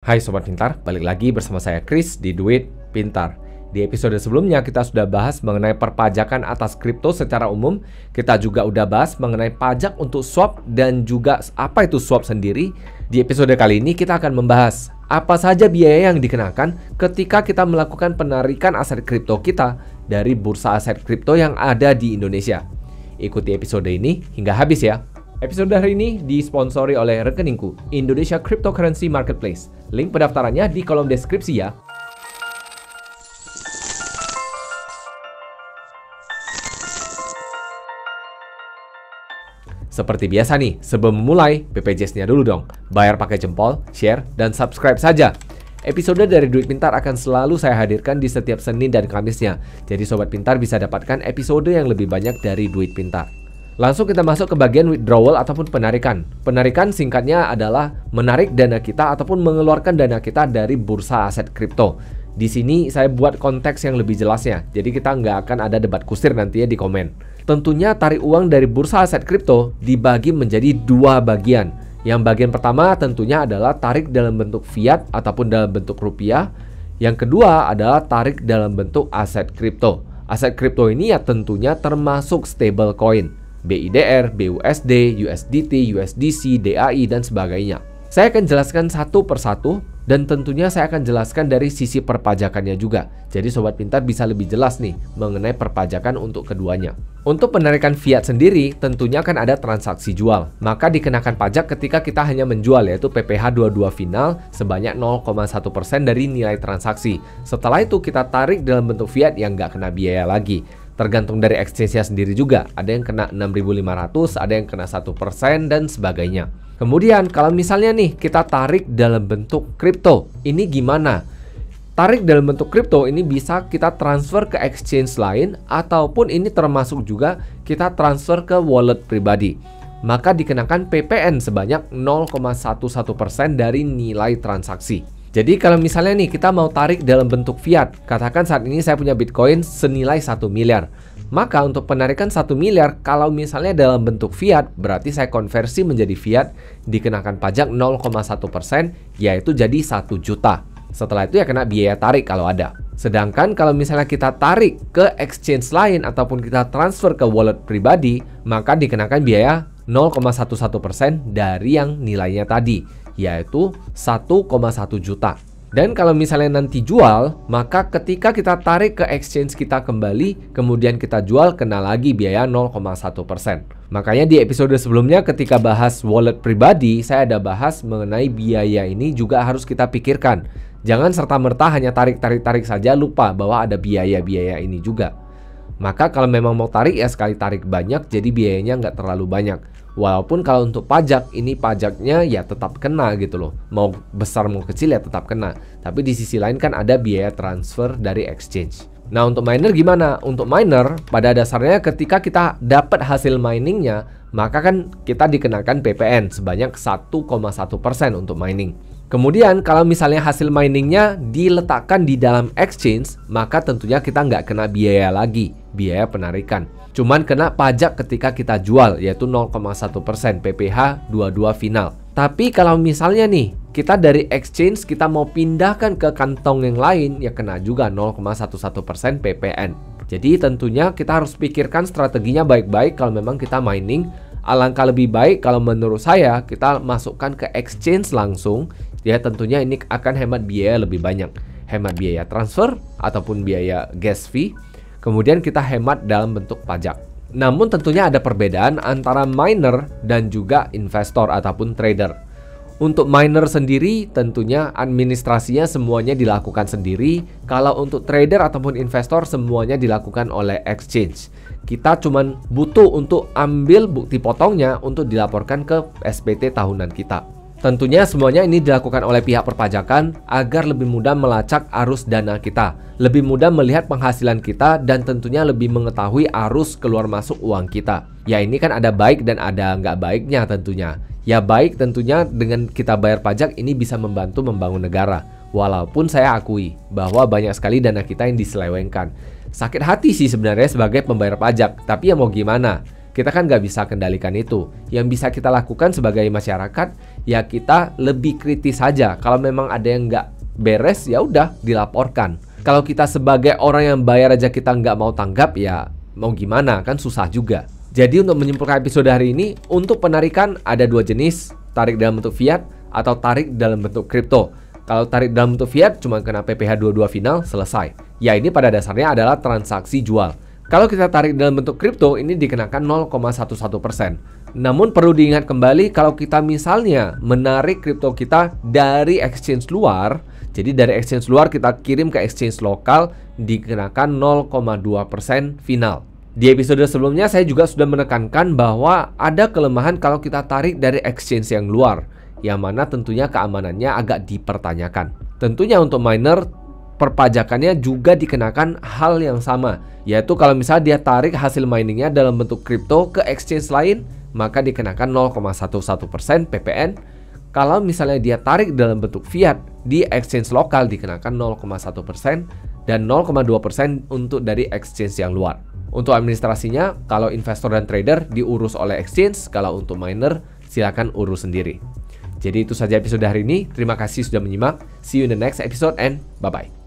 Hai Sobat Pintar, balik lagi bersama saya Chris di Duit Pintar. Di episode sebelumnya kita sudah bahas mengenai perpajakan atas kripto secara umum. Kita juga udah bahas mengenai pajak untuk swap dan juga apa itu swap sendiri. Di episode kali ini kita akan membahas apa saja biaya yang dikenakan ketika kita melakukan penarikan aset kripto kita dari bursa aset kripto yang ada di Indonesia. Ikuti episode ini hingga habis ya. Episode hari ini disponsori oleh rekeningku, Indonesia Cryptocurrency Marketplace. Link pendaftarannya di kolom deskripsi ya. Seperti biasa nih, sebelum memulai, BPJS-nya dulu dong. Bayar pakai jempol, share, dan subscribe saja. Episode dari Duit Pintar akan selalu saya hadirkan di setiap Senin dan Kamisnya. Jadi Sobat Pintar bisa dapatkan episode yang lebih banyak dari Duit Pintar. Langsung kita masuk ke bagian withdrawal ataupun penarikan. Penarikan singkatnya adalah menarik dana kita ataupun mengeluarkan dana kita dari bursa aset kripto. Di sini saya buat konteks yang lebih jelasnya, jadi kita nggak akan ada debat kusir nantinya di komen. Tentunya tarik uang dari bursa aset kripto dibagi menjadi dua bagian. Yang bagian pertama tentunya adalah tarik dalam bentuk fiat ataupun dalam bentuk rupiah. Yang kedua adalah tarik dalam bentuk aset kripto. Aset kripto ini ya tentunya termasuk stable coin. BIDR, BUSD, USDT, USDC, DAI, dan sebagainya. Saya akan jelaskan satu persatu dan tentunya saya akan jelaskan dari sisi perpajakannya juga. Jadi Sobat Pintar bisa lebih jelas nih mengenai perpajakan untuk keduanya. Untuk penarikan fiat sendiri tentunya kan ada transaksi jual. Maka dikenakan pajak ketika kita hanya menjual yaitu PPh 22 final sebanyak 0,1% dari nilai transaksi. Setelah itu kita tarik dalam bentuk fiat yang nggak kena biaya lagi. Tergantung dari exchange-nya sendiri juga. Ada yang kena 6.500, ada yang kena 1% dan sebagainya. Kemudian kalau misalnya nih kita tarik dalam bentuk kripto, ini gimana? Tarik dalam bentuk kripto ini bisa kita transfer ke exchange lain ataupun ini termasuk juga kita transfer ke wallet pribadi. Maka dikenakan PPN sebanyak 0,11% dari nilai transaksi. Jadi kalau misalnya nih kita mau tarik dalam bentuk fiat, katakan saat ini saya punya Bitcoin senilai 1 miliar. Maka untuk penarikan 1 miliar, kalau misalnya dalam bentuk fiat, berarti saya konversi menjadi fiat, dikenakan pajak 0,1%, yaitu jadi 1 juta. Setelah itu ya kena biaya tarik kalau ada. Sedangkan kalau misalnya kita tarik ke exchange lain ataupun kita transfer ke wallet pribadi, maka dikenakan biaya 0,11% dari yang nilainya tadi, yaitu 1,1 juta. Dan kalau misalnya nanti jual, maka ketika kita tarik ke exchange kita kembali, kemudian kita jual, kena lagi biaya 0,1%. Makanya di episode sebelumnya ketika bahas wallet pribadi, saya ada bahas mengenai biaya ini juga harus kita pikirkan. Jangan serta-merta hanya tarik saja, lupa bahwa ada biaya-biaya ini juga. Maka kalau memang mau tarik ya sekali tarik banyak, jadi biayanya nggak terlalu banyak. Walaupun kalau untuk pajak, ini pajaknya ya tetap kena gitu loh. Mau besar mau kecil ya tetap kena. Tapi di sisi lain kan ada biaya transfer dari exchange. Nah untuk miner gimana? Untuk miner pada dasarnya ketika kita dapat hasil miningnya, maka kan kita dikenakan PPN sebanyak 1,1% untuk mining. Kemudian kalau misalnya hasil miningnya diletakkan di dalam exchange, maka tentunya kita nggak kena biaya lagi, biaya penarikan. Cuman kena pajak ketika kita jual, yaitu 0,1% PPh 22 final. Tapi kalau misalnya nih, kita dari exchange kita mau pindahkan ke kantong yang lain, ya kena juga 0,11% PPN. Jadi tentunya kita harus pikirkan strateginya baik-baik kalau memang kita mining. Alangkah lebih baik kalau menurut saya kita masukkan ke exchange langsung. Ya tentunya ini akan hemat biaya lebih banyak. Hemat biaya transfer ataupun biaya gas fee. Kemudian kita hemat dalam bentuk pajak. Namun tentunya ada perbedaan antara miner dan juga investor ataupun trader. Untuk miner sendiri tentunya administrasinya semuanya dilakukan sendiri. Kalau untuk trader ataupun investor semuanya dilakukan oleh exchange. Kita cuman butuh untuk ambil bukti potongnya untuk dilaporkan ke SPT tahunan kita. Tentunya semuanya ini dilakukan oleh pihak perpajakan agar lebih mudah melacak arus dana kita, lebih mudah melihat penghasilan kita, dan tentunya lebih mengetahui arus keluar masuk uang kita. Ya ini kan ada baik dan ada nggak baiknya tentunya. Ya baik tentunya dengan kita bayar pajak ini bisa membantu membangun negara. Walaupun saya akui bahwa banyak sekali dana kita yang diselewengkan. Sakit hati sih sebenarnya sebagai pembayar pajak, tapi ya mau gimana? Kita kan nggak bisa kendalikan itu. Yang bisa kita lakukan sebagai masyarakat, ya kita lebih kritis saja. Kalau memang ada yang nggak beres, ya udah dilaporkan. Kalau kita sebagai orang yang bayar aja kita nggak mau tanggap, ya mau gimana, kan susah juga. Jadi untuk menyimpulkan episode hari ini, untuk penarikan ada 2 jenis, tarik dalam bentuk fiat atau tarik dalam bentuk kripto. Kalau tarik dalam bentuk fiat cuma kena PPh 22 final, selesai. Ya ini pada dasarnya adalah transaksi jual. Kalau kita tarik dalam bentuk kripto, ini dikenakan 0,11%. Namun perlu diingat kembali kalau kita misalnya menarik kripto kita dari exchange luar, jadi dari exchange luar kita kirim ke exchange lokal, dikenakan 0,2% final. Di episode sebelumnya saya juga sudah menekankan bahwa ada kelemahan kalau kita tarik dari exchange yang luar, yang mana tentunya keamanannya agak dipertanyakan. Tentunya untuk miner, perpajakannya juga dikenakan hal yang sama, yaitu kalau misalnya dia tarik hasil miningnya dalam bentuk kripto ke exchange lain, maka dikenakan 0,11% PPN. Kalau misalnya dia tarik dalam bentuk fiat di exchange lokal, dikenakan 0,1% dan 0,2% untuk dari exchange yang luar. Untuk administrasinya, kalau investor dan trader diurus oleh exchange, kalau untuk miner silakan urus sendiri. Jadi itu saja episode hari ini. Terima kasih sudah menyimak. See you in the next episode and bye-bye.